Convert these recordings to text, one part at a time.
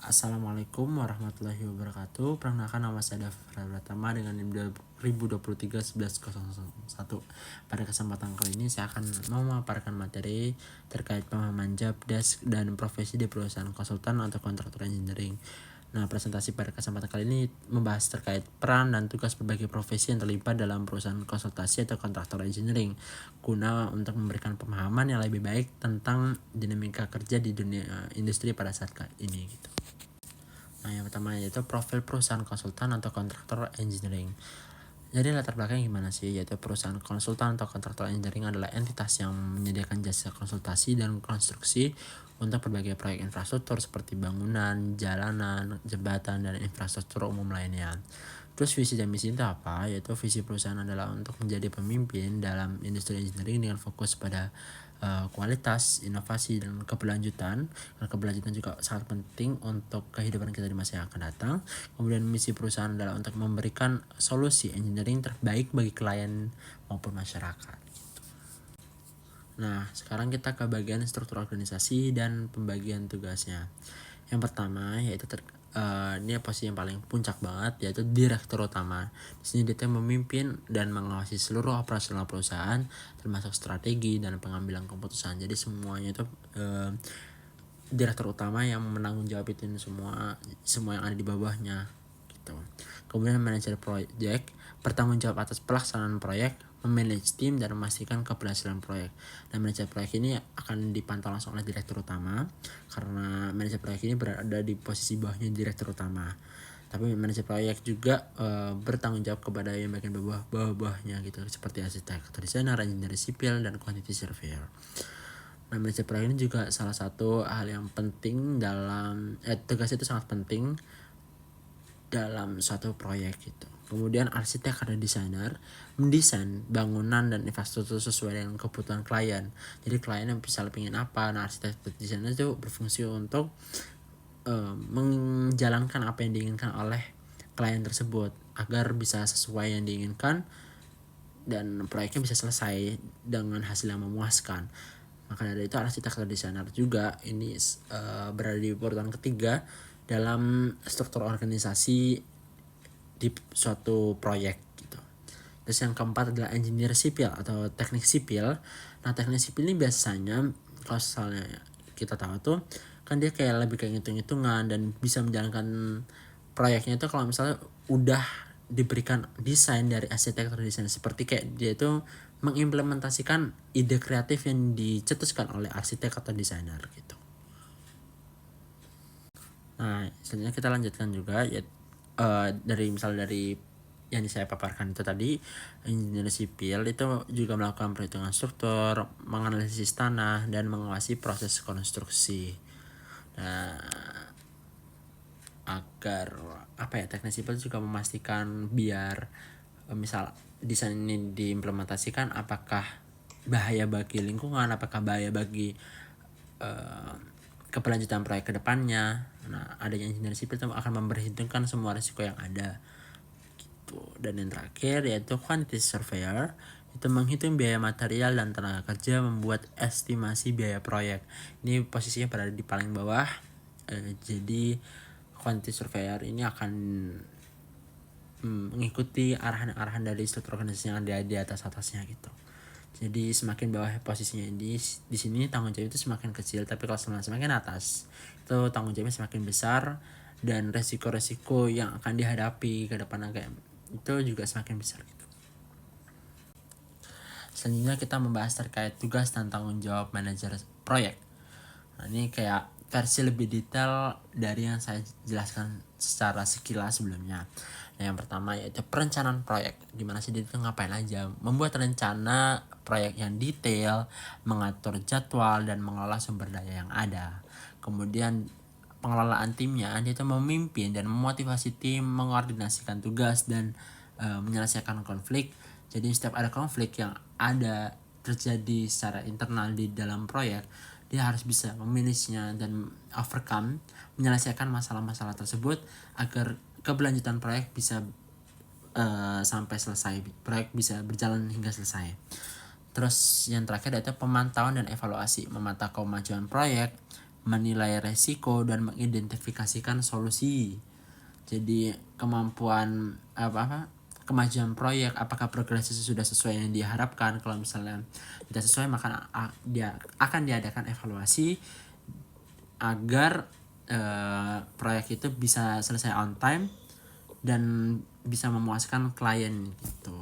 Assalamualaikum warahmatullahi wabarakatuh. Perkenalkan, nama saya Dafra Pratama dengan NIM 2023-1101. Pada kesempatan kali ini saya akan memaparkan materi terkait pemahaman job desk dan profesi di perusahaan konsultan atau kontraktor engineering. Nah, presentasi pada kesempatan kali ini membahas terkait peran dan tugas berbagai profesi yang terlibat dalam perusahaan konsultasi atau kontraktor engineering, guna untuk memberikan pemahaman yang lebih baik tentang dinamika kerja di dunia industri pada saat ini gitu. Nah, yang pertama yaitu profil perusahaan konsultan atau kontraktor engineering. Jadi latar belakangnya gimana sih? Yaitu perusahaan konsultan atau kontraktor engineering adalah entitas yang menyediakan jasa konsultasi dan konstruksi untuk berbagai proyek infrastruktur seperti bangunan, jalanan, jembatan, dan infrastruktur umum lainnya. Terus visi dan misi itu apa? Yaitu visi perusahaan adalah untuk menjadi pemimpin dalam industri engineering dengan fokus pada kualitas, inovasi, dan keberlanjutan. Karena keberlanjutan juga sangat penting untuk kehidupan kita di masa yang akan datang. Kemudian misi perusahaan adalah untuk memberikan solusi engineering terbaik bagi klien maupun masyarakat. Nah, sekarang kita ke bagian struktur organisasi dan pembagian tugasnya. Yang pertama yaitu ini posisi yang paling puncak banget, yaitu direktur utama. Di sini dia memimpin dan mengawasi seluruh operasional perusahaan, termasuk strategi dan pengambilan keputusan. Jadi semuanya itu direktur utama yang menanggung jawab itu semua yang ada di bawahnya gitu. Kemudian manajer proyek bertanggung jawab atas pelaksanaan proyek, memanage tim, dan memastikan keberhasilan proyek. Dan manajer proyek ini akan dipantau langsung oleh direktur utama, karena manajer proyek ini berada di posisi bawahnya direktur utama. Tapi manajer proyek juga bertanggung jawab kepada yang bagian bawahnya gitu, seperti arsitek, desainer, engineer sipil, dan quantity surveyor. Nah, manajer proyek ini juga salah satu hal yang penting dalam tugas itu sangat penting dalam suatu proyek gitu. Kemudian arsitek atau desainer mendesain bangunan dan infrastruktur sesuai dengan kebutuhan klien. Jadi klien yang bisa pengen apa, nah arsitek dan desainer itu berfungsi untuk menjalankan apa yang diinginkan oleh klien tersebut agar bisa sesuai yang diinginkan dan proyeknya bisa selesai dengan hasil yang memuaskan. Maka dari itu arsitek atau desainer juga ini berada di urutan ketiga dalam struktur organisasi di suatu proyek gitu. Terus yang keempat adalah engineer sipil atau teknik sipil. Nah, teknik sipil ini biasanya kalau misalnya kita tahu tuh kan dia kayak lebih kayak hitung-hitungan dan bisa menjalankan proyeknya itu kalau misalnya udah diberikan desain dari arsitek atau desainer, seperti kayak dia itu mengimplementasikan ide kreatif yang dicetuskan oleh arsitek atau desainer gitu. Nah, selanjutnya kita lanjutkan juga ya dari yang saya paparkan itu tadi, engineer sipil itu juga melakukan perhitungan struktur, menganalisis tanah, dan mengawasi proses konstruksi. Nah, agar teknik sipil juga memastikan biar misal desain ini diimplementasikan apakah bahaya bagi lingkungan, apakah bahaya bagi keberlanjutan proyek ke depannya. Nah, adanya engineer sipil itu akan memperhitungkan semua risiko yang ada gitu. Dan yang terakhir yaitu quantity surveyor, itu menghitung biaya material dan tenaga kerja, membuat estimasi biaya proyek. Ini posisinya berada di paling bawah. Jadi quantity surveyor ini akan mengikuti arahan-arahan dari struktur organisasi yang ada di atasnya gitu. Jadi semakin bawah posisinya di sini tanggung jawab itu semakin kecil, tapi kalau semakin atas itu tanggung jawabnya semakin besar dan resiko-resiko yang akan dihadapi ke depan itu juga semakin besar gitu. Selanjutnya kita membahas terkait tugas dan tanggung jawab manajer proyek. Nah, ini kayak versi lebih detail dari yang saya jelaskan secara sekilas sebelumnya. Nah, yang pertama yaitu perencanaan proyek. Gimana sih dia itu ngapain aja? Membuat rencana proyek yang detail, mengatur jadwal, dan mengelola sumber daya yang ada. Kemudian pengelolaan timnya, dia itu memimpin dan memotivasi tim, mengkoordinasikan tugas, dan menyelesaikan konflik. Jadi setiap ada konflik yang ada terjadi secara internal di dalam proyek, dia harus bisa memanagenya dan overcome, menyelesaikan masalah-masalah tersebut agar keberlanjutan proyek bisa sampai selesai, proyek bisa berjalan hingga selesai. Terus yang terakhir yaitu pemantauan dan evaluasi, memantau kemajuan proyek, menilai resiko dan mengidentifikasikan solusi. Jadi kemampuan kemajuan proyek, apakah progresnya sudah sesuai yang diharapkan. Kalau misalnya tidak sesuai, maka dia akan diadakan evaluasi agar proyek itu bisa selesai on time dan bisa memuaskan klien gitu.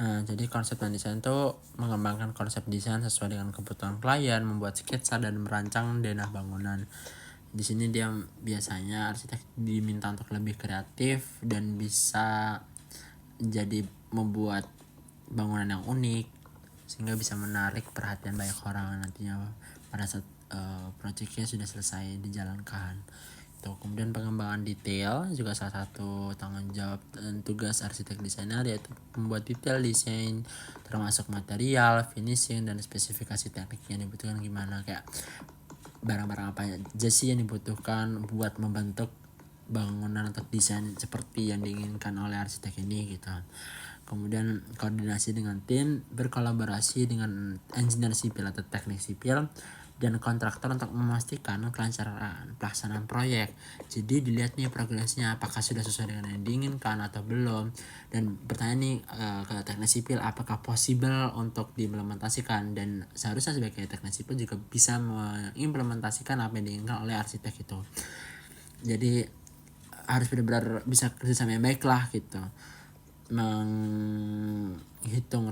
Nah, jadi konsep desain itu mengembangkan konsep desain sesuai dengan kebutuhan klien, membuat sketsa dan merancang denah bangunan. Di sini dia biasanya arsitek diminta untuk lebih kreatif dan bisa jadi membuat bangunan yang unik sehingga bisa menarik perhatian banyak orang nantinya pada saat proyeknya sudah selesai dijalankan. Kemudian pengembangan detail juga salah satu tanggung jawab dan tugas arsitek desainer, yaitu membuat detail desain termasuk material, finishing, dan spesifikasi teknik yang dibutuhkan gimana, kayak barang-barang apa aja sih yang dibutuhkan buat membentuk bangunan atau desain seperti yang diinginkan oleh arsitek ini gitu. Kemudian koordinasi dengan tim, berkolaborasi dengan engineer sipil atau teknik sipil dan kontraktor untuk memastikan kelancaran pelaksanaan proyek. Jadi dilihat nih progresnya apakah sudah sesuai dengan yang diinginkan atau belum, dan bertanya nih ke teknik sipil apakah possible untuk diimplementasikan, dan seharusnya sebagai teknik sipil juga bisa mengimplementasikan apa yang diinginkan oleh arsitek itu. Jadi harus benar-benar bisa kerjasama yang baik lah gitu, menghitung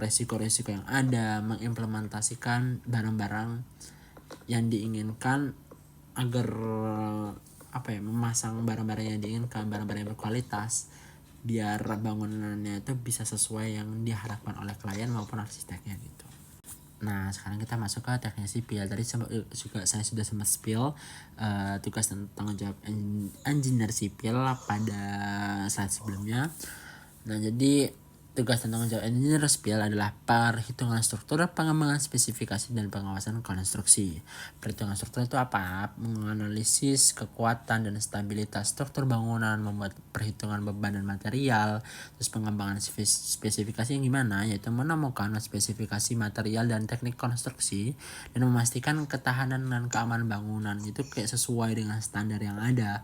resiko-resiko yang ada, mengimplementasikan barang-barang yang diinginkan agar memasang barang-barang yang diinginkan, barang-barang yang berkualitas, biar bangunannya itu bisa sesuai yang diharapkan oleh klien maupun arsiteknya gitu. Nah, sekarang kita masuk ke teknik sipil. Tadi juga saya sudah sempat spill tugas dan tanggung jawab engineer sipil pada slide sebelumnya. Nah, jadi tugas dan tanggung jawab engineer sipil adalah perhitungan struktur, pengembangan spesifikasi, dan pengawasan konstruksi. Perhitungan struktur itu apa? Menganalisis kekuatan dan stabilitas struktur bangunan, membuat perhitungan beban dan material. Terus pengembangan spesifikasi yang gimana? Yaitu menemukan spesifikasi material dan teknik konstruksi dan memastikan ketahanan dan keamanan bangunan itu kayak sesuai dengan standar yang ada.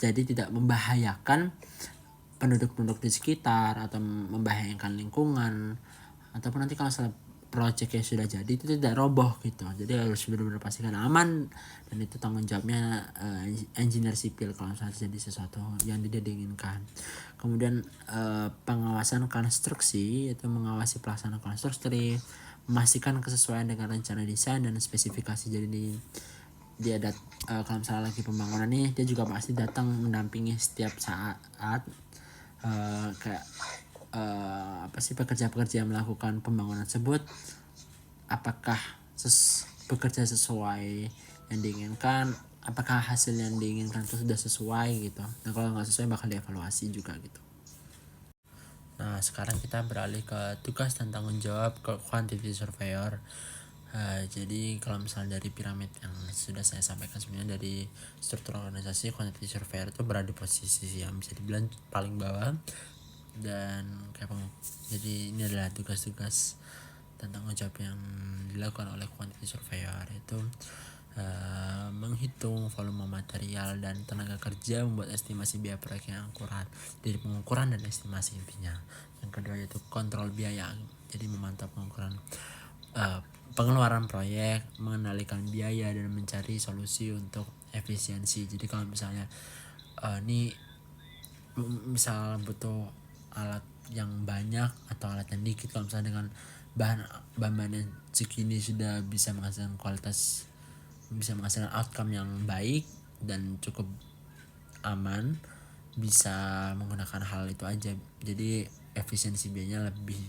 Jadi tidak membahayakan penduduk-penduduk di sekitar atau membahayakan lingkungan, ataupun nanti kalau salah proyeknya sudah jadi itu tidak roboh gitu. Jadi harus benar-benar pastikan aman, dan itu tanggung jawabnya engineer sipil kalau misalnya terjadi sesuatu yang tidak diinginkan. Kemudian pengawasan konstruksi itu mengawasi pelaksanaan konstruksi, memastikan kesesuaian dengan rencana desain dan spesifikasi. Jadi dia kalau misalnya lagi pembangunan nih, dia juga pasti datang mendampingi setiap saat kayak pekerja-pekerja yang melakukan pembangunan tersebut, apakah bekerja sesuai yang diinginkan, apakah hasil yang diinginkan itu sudah sesuai gitu. Nah, kalau nggak sesuai bakal dievaluasi juga gitu. Nah, sekarang kita beralih ke tugas dan tanggung jawab ke quantity surveyor. Jadi kalau misalnya dari piramid yang sudah saya sampaikan sebelumnya, dari struktur organisasi, quantity surveyor itu berada di posisi yang bisa dibilang paling bawah. Dan jadi ini adalah tugas-tugas dan tanggung jawab yang dilakukan oleh quantity surveyor, yaitu menghitung volume material dan tenaga kerja, membuat estimasi biaya proyek yang akurat, dari pengukuran dan estimasi intinya. Yang kedua yaitu kontrol biaya, jadi memantau pengukuran pengeluaran proyek, mengendalikan biaya, dan mencari solusi untuk efisiensi. Jadi kalau misalnya ini misal butuh alat yang banyak atau alat yang dikit, kalau misalnya dengan bahan yang segini sudah bisa menghasilkan outcome yang baik dan cukup aman, bisa menggunakan hal itu aja. Jadi efisiensi biayanya lebih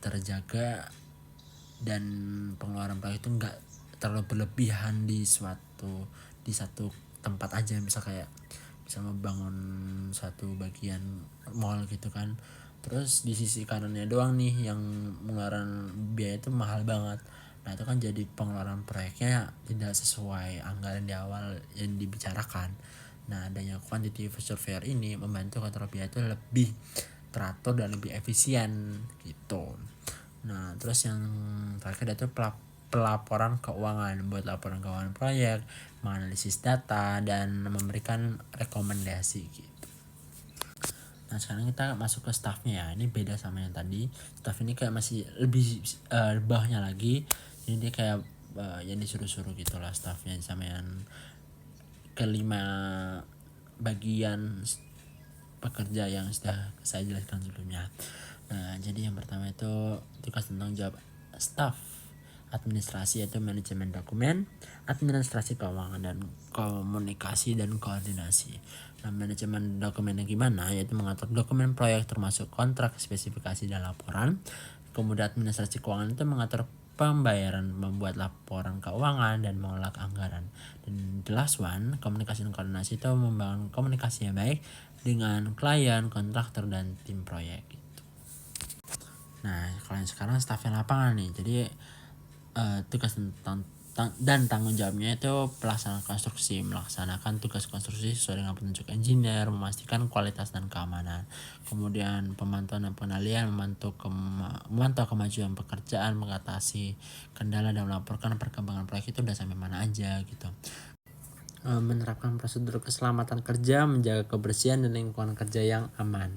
terjaga dan pengeluaran proyek itu enggak terlalu berlebihan di satu tempat aja. Misal kayak bisa membangun satu bagian mall gitu kan, terus di sisi kanannya doang nih yang pengeluaran biaya itu mahal banget. Nah, itu kan jadi pengeluaran proyeknya tidak sesuai anggaran di awal yang dibicarakan. Nah, adanya quantity surveyor ini membantu kontrol biaya itu lebih teratur dan lebih efisien gitu. Nah, terus yang terakhir itu pelaporan keuangan, membuat laporan keuangan proyek, menganalisis data, dan memberikan rekomendasi gitu. Nah sekarang kita masuk ke staffnya ya. Ini beda sama yang tadi. Staff ini kayak masih lebih bawahnya lagi. Jadi dia kayak yang disuruh-suruh gitu lah staffnya, sama yang kelima bagian pekerja yang sudah saya jelaskan sebelumnya. Nah jadi yang pertama itu tugas tentang jawab staff administrasi, yaitu manajemen dokumen, administrasi keuangan, dan komunikasi dan koordinasi. Nah, manajemen dokumennya gimana? Yaitu mengatur dokumen proyek termasuk kontrak, spesifikasi, dan laporan. Kemudian administrasi keuangan itu mengatur pembayaran, membuat laporan keuangan, dan mengelola anggaran. Dan the last one, komunikasi dan koordinasi itu membangun komunikasi yang baik dengan klien, kontraktor, dan tim proyek gitu. Nah, kalau yang sekarang stafnya lapangan nih. Jadi tugas dan tanggung jawabnya itu pelaksanaan konstruksi, melaksanakan tugas konstruksi sesuai dengan petunjuk engineer, memastikan kualitas dan keamanan. Kemudian pemantauan dan pengendalian, memantau kemajuan pekerjaan, mengatasi kendala, dan melaporkan perkembangan proyek itu udah sampai mana aja gitu. Menerapkan prosedur keselamatan kerja, menjaga kebersihan dan lingkungan kerja yang aman.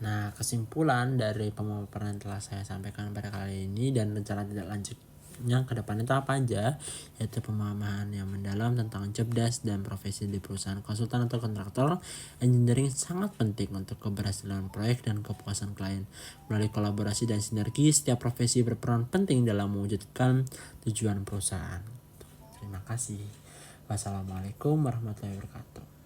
Nah, kesimpulan dari pemaparan yang telah saya sampaikan pada kali ini dan rencana tidak lanjutnya ke depan itu apa aja, yaitu pemahaman yang mendalam tentang job desk dan profesi di perusahaan konsultan atau kontraktor engineering sangat penting untuk keberhasilan proyek dan kepuasan klien. Melalui kolaborasi dan sinergi, setiap profesi berperan penting dalam mewujudkan tujuan perusahaan. Terima kasih. Wassalamualaikum warahmatullahi wabarakatuh.